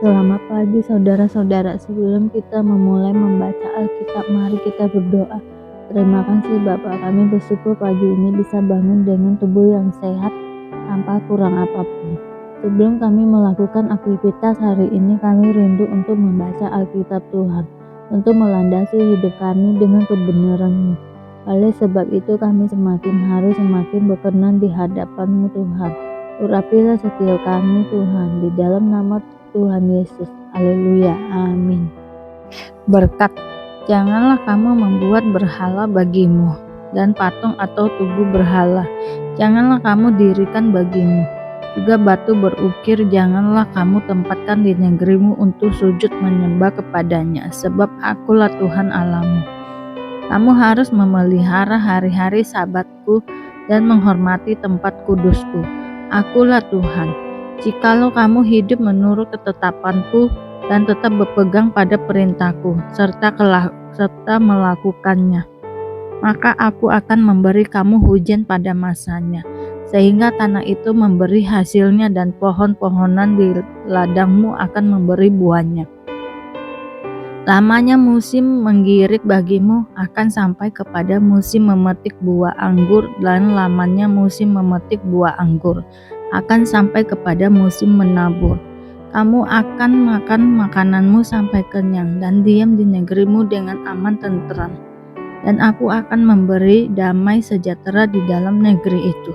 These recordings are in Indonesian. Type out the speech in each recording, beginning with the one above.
Selamat pagi saudara-saudara. Sebelum kita memulai membaca Alkitab, mari kita berdoa. Terima kasih Bapa, kami bersyukur pagi ini bisa bangun dengan tubuh yang sehat tanpa kurang apapun. Sebelum kami melakukan aktivitas hari ini, kami rindu untuk membaca Alkitab Tuhan, untuk melandasi hidup kami dengan kebenaran-Mu. Oleh sebab itu kami semakin hari semakin berkenan di hadapan-Mu Tuhan. Urapilah setiap kami Tuhan, di dalam nama Tuhan Yesus. Haleluya. Amin. Berkat. Janganlah kamu membuat berhala bagimu, dan patung atau tugu berhala janganlah kamu dirikan bagimu. Juga batu berukir janganlah kamu tempatkan di negerimu untuk sujud menyembah kepadanya, sebab akulah Tuhan Allahmu. Kamu harus memelihara hari-hari Sabatku dan menghormati tempat kudusku. Akulah Tuhan. Jikalau kamu hidup menurut ketetapanku dan tetap berpegang pada perintahku serta melakukannya, maka aku akan memberi kamu hujan pada masanya, sehingga tanah itu memberi hasilnya dan pohon-pohonan di ladangmu akan memberi buahnya. Lamanya musim menggirik bagimu akan sampai kepada musim memetik buah anggur, dan lamanya musim memetik buah anggur akan sampai kepada musim menabur. Kamu akan makan makananmu sampai kenyang dan diam di negerimu dengan aman tentram. Dan aku akan memberi damai sejahtera di dalam negeri itu,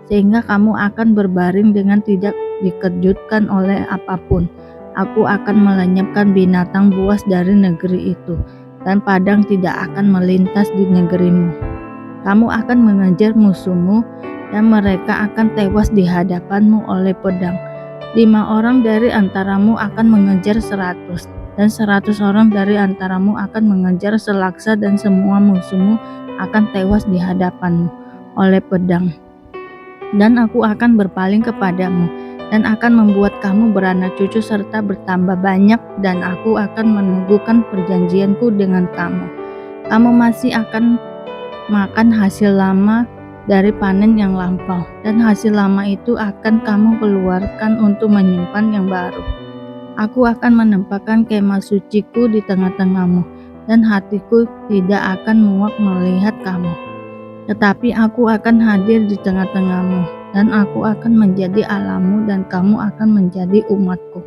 sehingga kamu akan berbaring dengan tidak dikejutkan oleh apapun. Aku akan melenyapkan binatang buas dari negeri itu, dan padang tidak akan melintas di negerimu. Kamu akan mengejar musuhmu, dan mereka akan tewas di hadapanmu oleh pedang. 5 orang dari antaramu akan mengejar 100, dan 100 orang dari antaramu akan mengejar selaksa, dan semua musuhmu akan tewas di hadapanmu oleh pedang. Dan aku akan berpaling kepadamu, dan akan membuat kamu beranak cucu serta bertambah banyak, dan aku akan meneguhkan perjanjianku dengan kamu. Kamu masih akan makan hasil lama dari panen yang lampau, dan hasil lama itu akan kamu keluarkan untuk menyimpan yang baru. Aku akan menempatkan kemah suciku di tengah-tengahmu, dan hatiku tidak akan muak melihat kamu. Tetapi aku akan hadir di tengah-tengahmu, dan aku akan menjadi Allahmu, dan kamu akan menjadi umatku.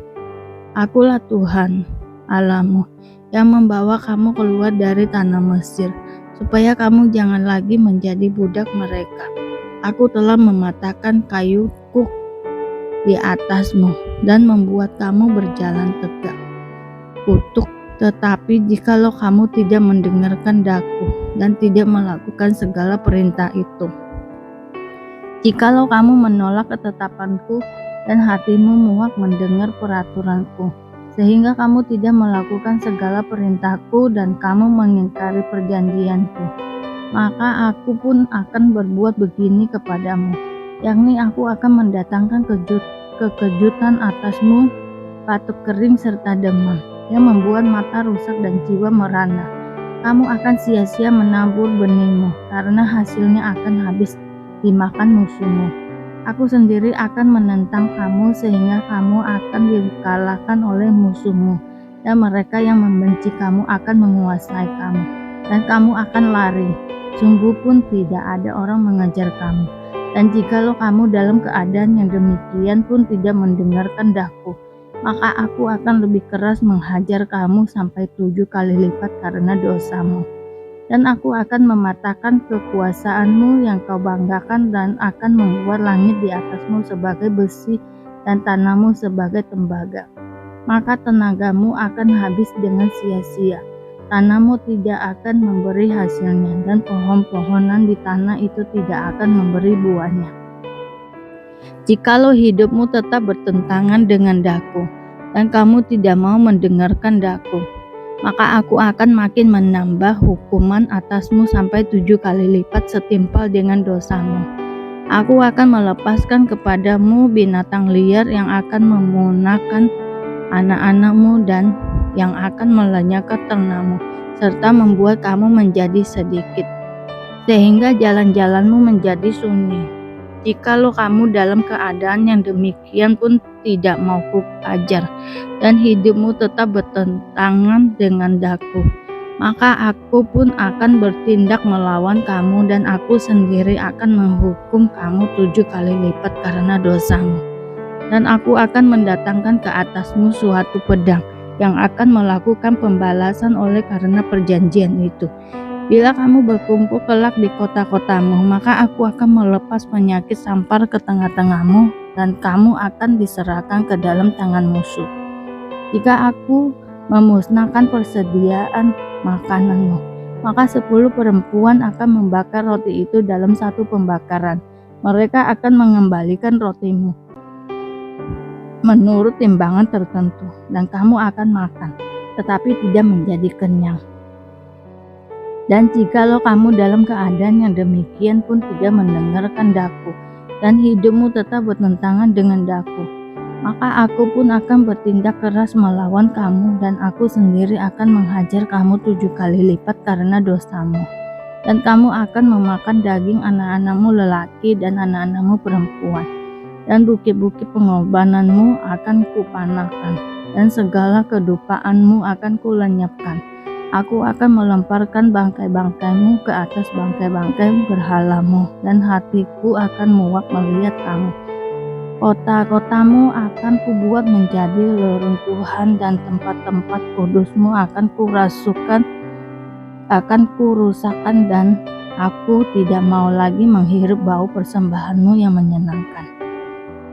Akulah Tuhan Allahmu yang membawa kamu keluar dari tanah Mesir, supaya kamu jangan lagi menjadi budak mereka. Aku telah mematahkan kayu kuk di atasmu dan membuat kamu berjalan tegak. Kutuk. Tetapi jikalau kamu tidak mendengarkan daku dan tidak melakukan segala perintah itu, jikalau kamu menolak ketetapanku dan hatimu muak mendengar peraturanku, sehingga kamu tidak melakukan segala perintahku dan kamu mengingkari perjanjianku, maka aku pun akan berbuat begini kepadamu, yakni aku akan mendatangkan kekejutan atasmu, batuk kering serta demam, yang membuat mata rusak dan jiwa merana. Kamu akan sia-sia menabur benihmu, karena hasilnya akan habis dimakan musuhmu. Aku sendiri akan menentang kamu, sehingga kamu akan dikalahkan oleh musuhmu, dan mereka yang membenci kamu akan menguasai kamu, dan kamu akan lari. Sungguh pun tidak ada orang mengejar kamu. Dan jikalau kamu dalam keadaan yang demikian pun tidak mendengarkan daku, maka aku akan lebih keras menghajar kamu sampai 7 kali lipat karena dosamu. Dan aku akan mematahkan kekuasaanmu yang kau banggakan, dan akan membuat langit di atasmu sebagai besi dan tanahmu sebagai tembaga. Maka tenagamu akan habis dengan sia-sia, tanahmu tidak akan memberi hasilnya, dan pohon-pohonan di tanah itu tidak akan memberi buahnya. Jikalau hidupmu tetap bertentangan dengan daku, dan kamu tidak mau mendengarkan daku, maka aku akan makin menambah hukuman atasmu sampai 7 kali lipat setimpal dengan dosamu. Aku akan melepaskan kepadamu binatang liar yang akan memunahkan anak-anakmu dan yang akan melenyapkan ternakmu, serta membuat kamu menjadi sedikit, sehingga jalan-jalanmu menjadi sunyi. Jikalau kamu dalam keadaan yang demikian pun tidak mau kuajar, dan hidupmu tetap bertentangan dengan daku, maka aku pun akan bertindak melawan kamu, dan aku sendiri akan menghukum kamu 7 kali lipat karena dosamu. Dan aku akan mendatangkan ke atasmu suatu pedang yang akan melakukan pembalasan oleh karena perjanjian itu. Bila kamu berkumpul kelak di kota-kotamu, maka aku akan melepas penyakit sampar ke tengah-tengahmu, dan kamu akan diserahkan ke dalam tangan musuh. Jika aku memusnahkan persediaan makananmu, maka 10 perempuan akan membakar roti itu dalam satu pembakaran. Mereka akan mengembalikan rotimu menurut timbangan tertentu, dan kamu akan makan, tetapi tidak menjadi kenyang. Dan jikalau kamu dalam keadaan yang demikian pun tidak mendengarkan daku, dan hidupmu tetap bertentangan dengan daku, maka aku pun akan bertindak keras melawan kamu, dan aku sendiri akan menghajar kamu 7 kali lipat karena dosamu. Dan kamu akan memakan daging anak-anakmu lelaki dan anak-anakmu perempuan, dan bukit-bukit pengorbananmu akan kupanahkan, dan segala kedupaanmu akan kulenyapkan. Aku akan melemparkan bangkai-bangkaimu ke atas bangkai-bangkai berhalamu, dan hatiku akan muak melihat kamu. Kota-kotamu akan kubuat menjadi reruntuhan, dan tempat-tempat kudusmu akan kurusakkan, dan aku tidak mau lagi menghirup bau persembahanmu yang menyenangkan.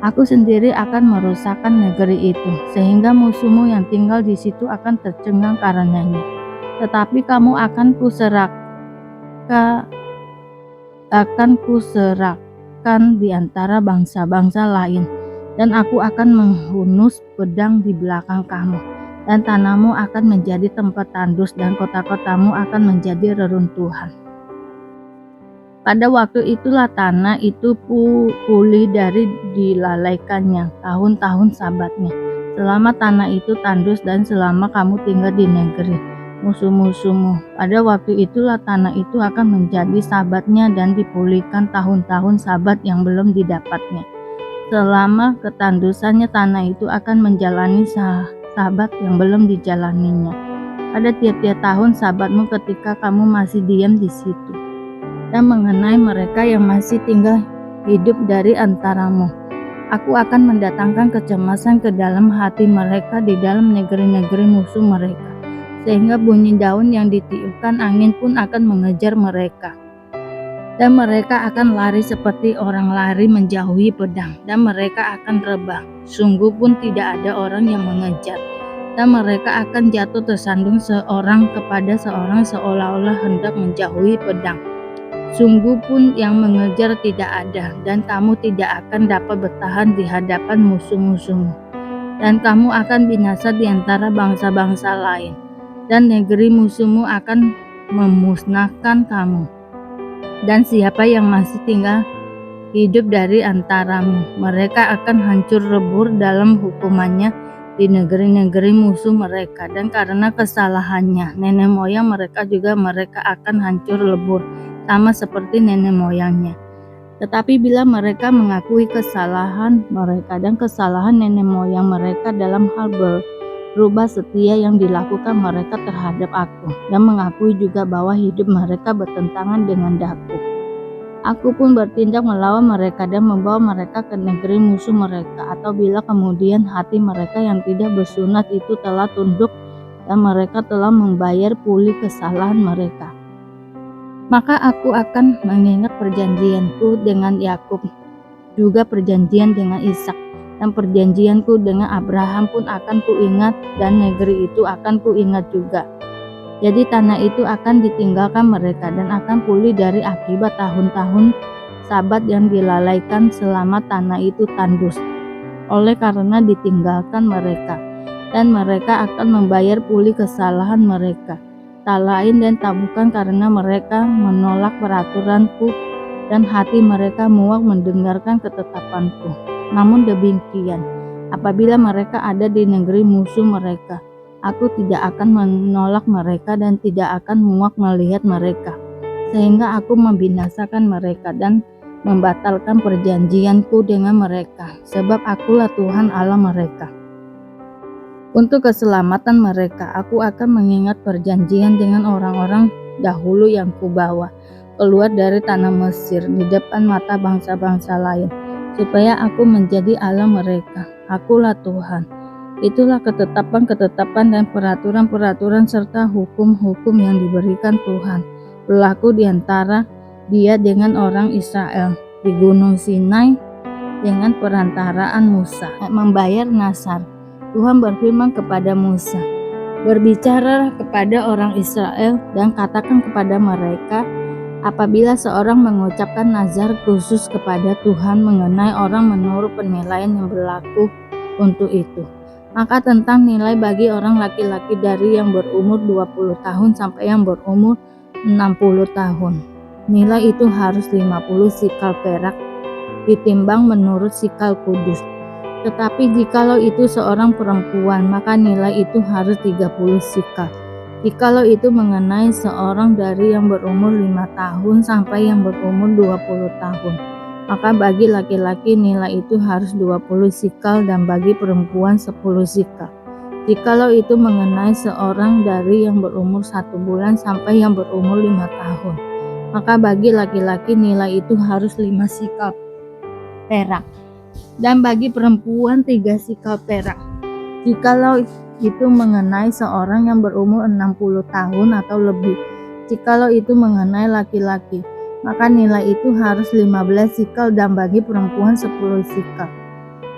Aku sendiri akan merusakkan negeri itu, sehingga musuhmu yang tinggal di situ akan tercengang karenanya. Tetapi kamu akan kuserahkan di antara bangsa-bangsa lain, dan aku akan menghunus pedang di belakang kamu, dan tanahmu akan menjadi tempat tandus, dan kota-kotamu akan menjadi reruntuhan. Pada waktu itulah tanah itu pulih dari dilalaikannya tahun-tahun sabatnya, selama tanah itu tandus dan selama kamu tinggal di negeri musuh-musuhmu. Pada waktu itulah tanah itu akan menjadi sabatnya dan dipulihkan tahun-tahun sabat yang belum didapatnya. Selama ketandusannya tanah itu akan menjalani sabat yang belum dijalaninya. Pada tiap-tiap tahun sabatmu ketika kamu masih diam di situ. Dan mengenai mereka yang masih tinggal hidup dari antaramu, aku akan mendatangkan kecemasan ke dalam hati mereka di dalam negeri-negeri musuh mereka, sehingga bunyi daun yang ditiupkan angin pun akan mengejar mereka. Dan mereka akan lari seperti orang lari menjauhi pedang, dan mereka akan rebah, sungguh pun tidak ada orang yang mengejar. Dan mereka akan jatuh tersandung seorang kepada seorang seolah-olah hendak menjauhi pedang. Sungguh pun yang mengejar tidak ada, dan kamu tidak akan dapat bertahan di hadapan musuh-musuhmu. Dan kamu akan binasa di antara bangsa-bangsa lain, dan negeri musuhmu akan memusnahkan kamu. Dan siapa yang masih tinggal hidup dari antaramu, mereka akan hancur lebur dalam hukumannya di negeri-negeri musuh mereka. Dan karena kesalahannya nenek moyang mereka juga mereka akan hancur lebur, sama seperti nenek moyangnya. Tetapi bila mereka mengakui kesalahan mereka dan kesalahan nenek moyang mereka dalam hal berubah setia yang dilakukan mereka terhadap aku, dan mengakui juga bahwa hidup mereka bertentangan dengan daku, aku pun bertindak melawan mereka dan membawa mereka ke negeri musuh mereka. Atau bila kemudian hati mereka yang tidak bersunat itu telah tunduk, dan mereka telah membayar pulih kesalahan mereka, maka aku akan mengingat perjanjianku dengan Yakub, juga perjanjian dengan Ishak, dan perjanjianku dengan Abraham pun akan kuingat, dan negeri itu akan kuingat juga. Jadi tanah itu akan ditinggalkan mereka, dan akan pulih dari akibat tahun-tahun sabat yang dilalaikan selama tanah itu tandus, oleh karena ditinggalkan mereka. Dan mereka akan membayar pulih kesalahan mereka, tak lain dan tak bukan karena mereka menolak peraturanku, dan hati mereka muak mendengarkan ketetapanku. Namun demikian, apabila mereka ada di negeri musuh mereka, aku tidak akan menolak mereka dan tidak akan muak melihat mereka, sehingga aku membinasakan mereka, dan membatalkan perjanjianku dengan mereka, sebab akulah Tuhan Allah mereka. Untuk keselamatan mereka, aku akan mengingat perjanjian dengan orang-orang dahulu yang kubawa keluar dari tanah Mesir di depan mata bangsa-bangsa lain, supaya aku menjadi Allah mereka. Akulah Tuhan. Itulah ketetapan-ketetapan dan peraturan-peraturan serta hukum-hukum yang diberikan Tuhan berlaku di antara Dia dengan orang Israel di Gunung Sinai dengan perantaraan Musa membayar nasar. Tuhan berfirman kepada Musa, "Berbicaralah kepada orang Israel dan katakan kepada mereka, apabila seorang mengucapkan nazar khusus kepada Tuhan mengenai orang menurut penilaian yang berlaku untuk itu, maka tentang nilai bagi orang laki-laki dari yang berumur 20 tahun sampai yang berumur 60 tahun. Nilai itu harus 50 sikal perak ditimbang menurut sikal kudus. Tetapi jikalau itu seorang perempuan, maka nilai itu harus 30 sikal. Jikalau itu mengenai seorang dari yang berumur 5 tahun sampai yang berumur 20 tahun, maka bagi laki-laki nilai itu harus 20 sikal dan bagi perempuan 10 sikal. Jikalau itu mengenai seorang dari yang berumur 1 bulan sampai yang berumur 5 tahun, maka bagi laki-laki nilai itu harus 5 sikal perak. Dan bagi perempuan 3 sikal perak. Jikalau itu mengenai seorang yang berumur 60 tahun atau lebih, jikalau itu mengenai laki-laki, maka nilai itu harus 15 sikal dan bagi perempuan 10 sikal.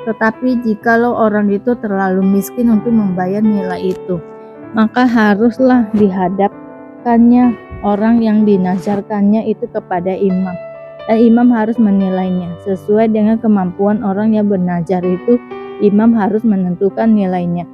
Tetapi jikalau orang itu terlalu miskin untuk membayar nilai itu, maka haruslah dihadapkannya orang yang dinazarkannya itu kepada imam. Dan imam harus menilainya sesuai dengan kemampuan orang yang bernazar itu. Imam harus menentukan nilainya.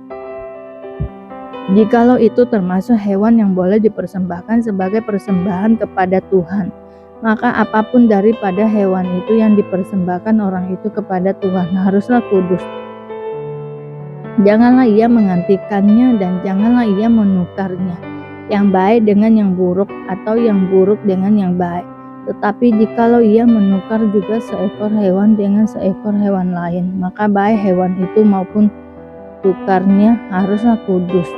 Jikalau itu termasuk hewan yang boleh dipersembahkan sebagai persembahan kepada Tuhan, maka apapun daripada hewan itu yang dipersembahkan orang itu kepada Tuhan haruslah kudus. Janganlah ia menggantikannya dan janganlah ia menukarnya, yang baik dengan yang buruk atau yang buruk dengan yang baik. Tetapi jikalau ia menukar juga seekor hewan dengan seekor hewan lain, maka baik hewan itu maupun tukarnya haruslah kudus.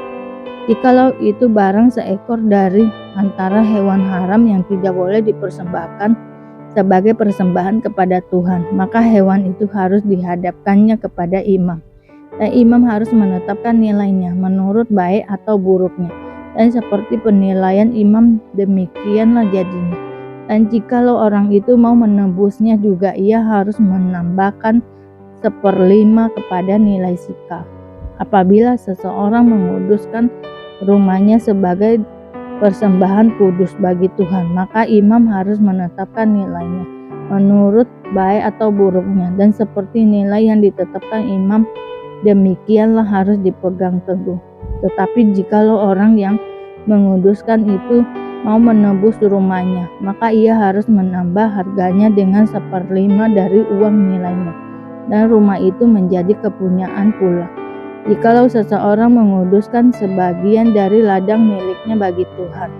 Jikalau itu barang seekor dari antara hewan haram yang tidak boleh dipersembahkan sebagai persembahan kepada Tuhan, maka hewan itu harus dihadapkannya kepada imam. Dan imam harus menetapkan nilainya menurut baik atau buruknya. Dan seperti penilaian imam demikianlah jadinya. Dan jikalau orang itu mau menebusnya juga, ia harus menambahkan 1/5 kepada nilai sikal. Apabila seseorang menguduskan rumahnya sebagai persembahan kudus bagi Tuhan, maka imam harus menetapkan nilainya menurut baik atau buruknya. Dan seperti nilai yang ditetapkan imam, demikianlah harus dipegang teguh. Tetapi jikalau orang yang menguduskan itu mau menebus rumahnya, maka ia harus menambah harganya dengan 1/5 dari uang nilainya, dan rumah itu menjadi kepunyaan pula. Jikalau seseorang menguduskan sebagian dari ladang miliknya bagi Tuhan,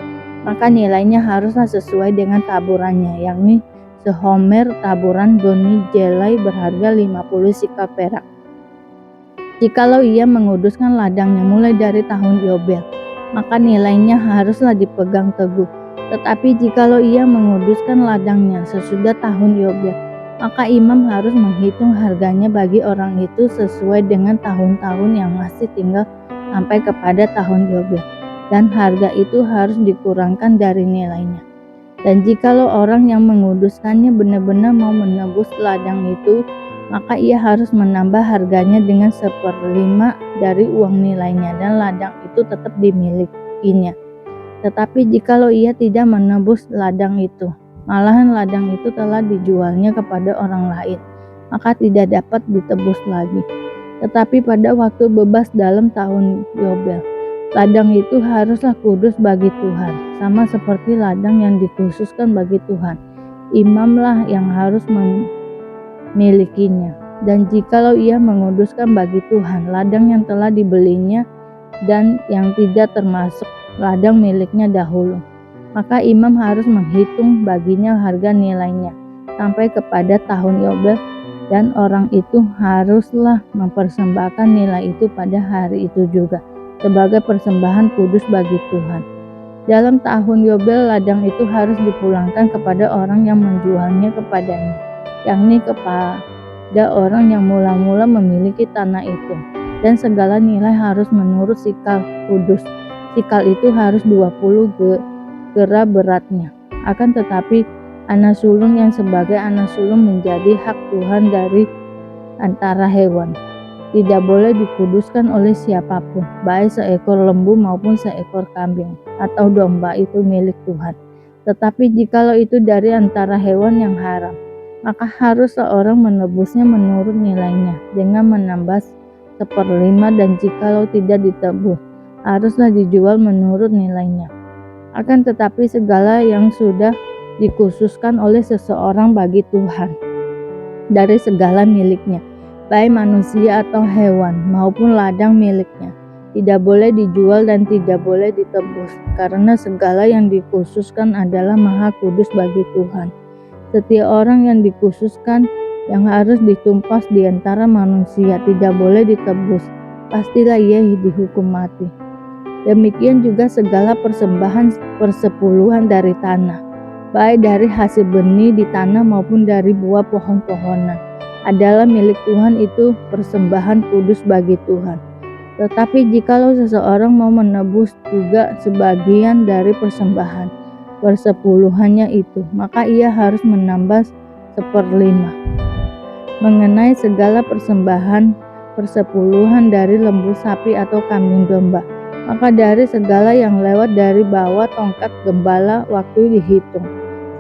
maka nilainya haruslah sesuai dengan taburannya, yakni sehomer taburan goni jelai berharga 50 sikal perak. Jikalau ia menguduskan ladangnya mulai dari tahun Yobel, maka nilainya haruslah dipegang teguh. Tetapi jikalau ia menguduskan ladangnya sesudah tahun Yobel, maka imam harus menghitung harganya bagi orang itu sesuai dengan tahun-tahun yang masih tinggal sampai kepada tahun Yobel, dan harga itu harus dikurangkan dari nilainya. Dan jikalau orang yang menguduskannya benar-benar mau menebus ladang itu, maka ia harus menambah harganya dengan 1/5 dari uang nilainya, dan ladang itu tetap dimilikinya. Tetapi jikalau ia tidak menebus ladang itu, malahan ladang itu telah dijualnya kepada orang lain, maka tidak dapat ditebus lagi. Tetapi pada waktu bebas dalam tahun Yobel, ladang itu haruslah kudus bagi Tuhan, sama seperti ladang yang dikhususkan bagi Tuhan. Imamlah yang harus memilikinya. Dan jikalau ia menguduskan bagi Tuhan ladang yang telah dibelinya dan yang tidak termasuk ladang miliknya dahulu, maka imam harus menghitung baginya harga nilainya sampai kepada tahun Yobel, dan orang itu haruslah mempersembahkan nilai itu pada hari itu juga sebagai persembahan kudus bagi Tuhan. Dalam tahun Yobel, ladang itu harus dipulangkan kepada orang yang menjualnya kepadanya, yakni kepada orang yang mula-mula memiliki tanah itu, dan segala nilai harus menurut sikal kudus. Sikal itu harus 20 gera beratnya. Akan tetapi anak sulung yang sebagai anak sulung menjadi hak Tuhan dari antara hewan, tidak boleh dikuduskan oleh siapapun, baik seekor lembu maupun seekor kambing atau domba, itu milik Tuhan. Tetapi jikalau itu dari antara hewan yang haram, maka harus seorang menebusnya menurut nilainya dengan menambah 1/5, dan jikalau tidak ditebus, haruslah dijual menurut nilainya. Akan tetapi segala yang sudah dikhususkan oleh seseorang bagi Tuhan dari segala miliknya, baik manusia atau hewan maupun ladang miliknya, tidak boleh dijual dan tidak boleh ditebus, karena segala yang dikhususkan adalah maha kudus bagi Tuhan. Setiap orang yang dikhususkan yang harus ditumpas di antara manusia tidak boleh ditebus, pastilah ia dihukum mati. Demikian juga segala persembahan persepuluhan dari tanah, baik dari hasil benih di tanah maupun dari buah pohon-pohonan, adalah milik Tuhan, itu persembahan kudus bagi Tuhan. Tetapi jikalau seseorang mau menebus juga sebagian dari persembahan persepuluhannya itu, maka ia harus menambah 1/5. Mengenai segala persembahan persepuluhan dari lembu, sapi, atau kambing domba, maka dari segala yang lewat dari bawah tongkat gembala waktu dihitung,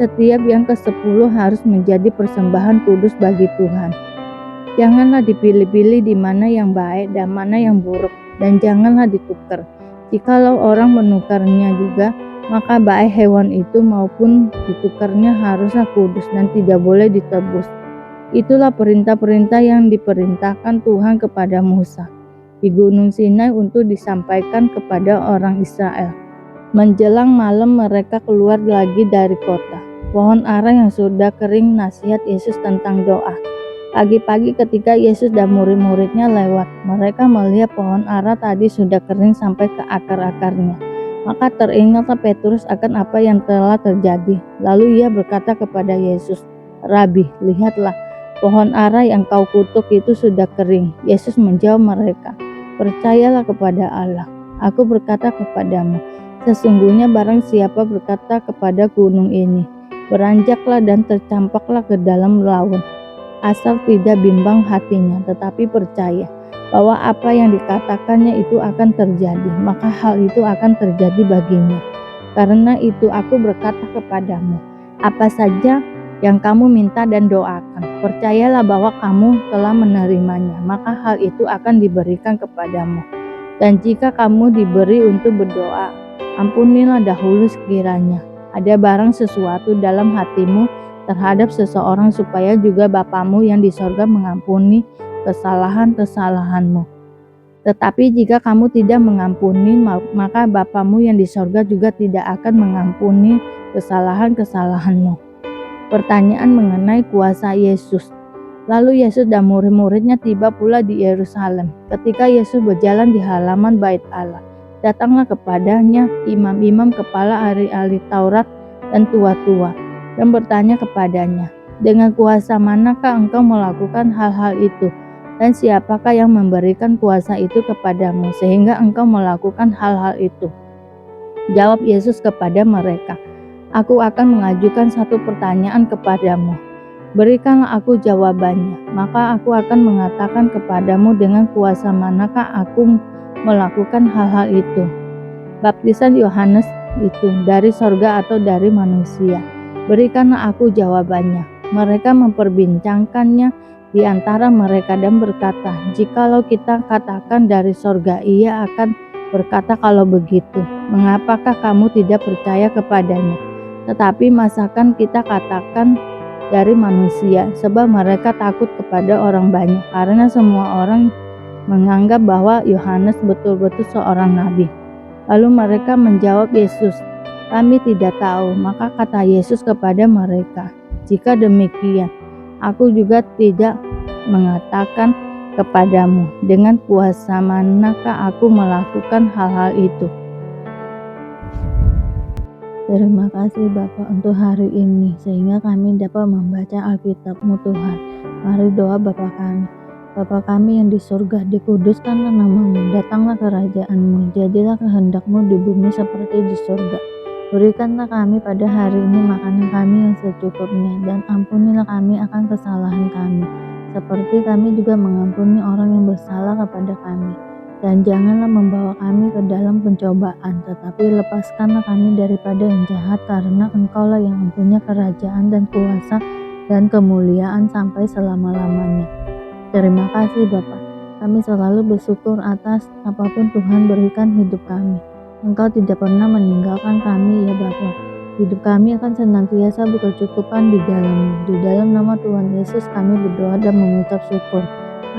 setiap yang ke-10 harus menjadi persembahan kudus bagi Tuhan. Janganlah dipilih-pilih di mana yang baik dan mana yang buruk, dan janganlah ditukar. Jikalau orang menukarnya juga, maka baik hewan itu maupun ditukarnya haruslah kudus dan tidak boleh ditebus. Itulah perintah-perintah yang diperintahkan Tuhan kepada Musa di Gunung Sinai untuk disampaikan kepada orang Israel. Menjelang malam mereka keluar lagi dari kota. Pohon ara yang sudah kering, nasihat Yesus tentang doa. Pagi-pagi ketika Yesus dan murid-muridnya lewat, mereka melihat pohon ara tadi sudah kering sampai ke akar-akarnya. Maka teringatlah Petrus akan apa yang telah terjadi. Lalu ia berkata kepada Yesus, "Rabi, lihatlah, pohon ara yang kau kutuk itu sudah kering." Yesus menjawab mereka, "Percayalah kepada Allah. Aku berkata kepadamu, sesungguhnya barang siapa berkata kepada gunung ini, beranjaklah dan tercampaklah ke dalam laut, asal tidak bimbang hatinya, tetapi percaya bahwa apa yang dikatakannya itu akan terjadi, maka hal itu akan terjadi baginya. Karena itu aku berkata kepadamu, apa saja yang kamu minta dan doakan, percayalah bahwa kamu telah menerimanya, maka hal itu akan diberikan kepadamu. Dan jika kamu diberi untuk berdoa, ampunilah dahulu sekiranya ada barang sesuatu dalam hatimu terhadap seseorang, supaya juga Bapamu yang di sorga mengampuni kesalahan-kesalahanmu. Tetapi jika kamu tidak mengampuni, maka Bapamu yang di sorga juga tidak akan mengampuni kesalahan-kesalahanmu." Pertanyaan mengenai kuasa Yesus. Lalu Yesus dan murid-muridnya tiba pula di Yerusalem. Ketika Yesus berjalan di halaman Bait Allah, datanglah kepadanya imam-imam, kepala ahli-ahli Taurat, dan tua-tua, dan bertanya kepadanya, "Dengan kuasa manakah engkau melakukan hal-hal itu? Dan siapakah yang memberikan kuasa itu kepadamu sehingga engkau melakukan hal-hal itu?" Jawab Yesus kepada mereka, "Aku akan mengajukan satu pertanyaan kepadamu. Berikanlah aku jawabannya, maka aku akan mengatakan kepadamu dengan kuasa manakah aku melakukan hal-hal itu. Baptisan Yohanes itu dari sorga atau dari manusia? Berikanlah aku jawabannya." Mereka memperbincangkannya di antara mereka dan berkata, "Jikalau kita katakan dari sorga, ia akan berkata, kalau begitu, mengapakah kamu tidak percaya kepadanya? Tetapi masakan kita katakan dari manusia?" Sebab mereka takut kepada orang banyak, karena semua orang menganggap bahwa Yohanes betul-betul seorang nabi. Lalu mereka menjawab Yesus, "Kami tidak tahu." Maka kata Yesus kepada mereka, Jika demikian, aku juga tidak mengatakan kepadamu, dengan kuasa manakah aku melakukan hal-hal itu. Terima kasih Bapa untuk hari ini, sehingga kami dapat membaca Alkitab-Mu Tuhan. Mari doa Bapa kami. Bapa kami yang di surga, dikuduskanlah nama-Mu, datanglah kerajaan-Mu, jadilah kehendak-Mu di bumi seperti di surga. Berikanlah kami pada hari ini makanan kami yang secukupnya, dan ampunilah kami akan kesalahan kami, seperti kami juga mengampuni orang yang bersalah kepada kami. Dan janganlah membawa kami ke dalam pencobaan, tetapi lepaskanlah kami daripada yang jahat, karena Engkaulah yang mempunyai kerajaan dan kuasa dan kemuliaan sampai selama-lamanya. Terima kasih Bapa. Kami selalu bersyukur atas apapun Tuhan berikan hidup kami. Engkau tidak pernah meninggalkan kami ya Bapa. Hidup kami akan senantiasa berkecukupan di dalam-Mu. Di dalam nama Tuhan Yesus kami berdoa dan mengucap syukur.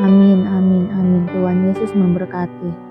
Amin, amin, amin. Tuhan Yesus memberkati.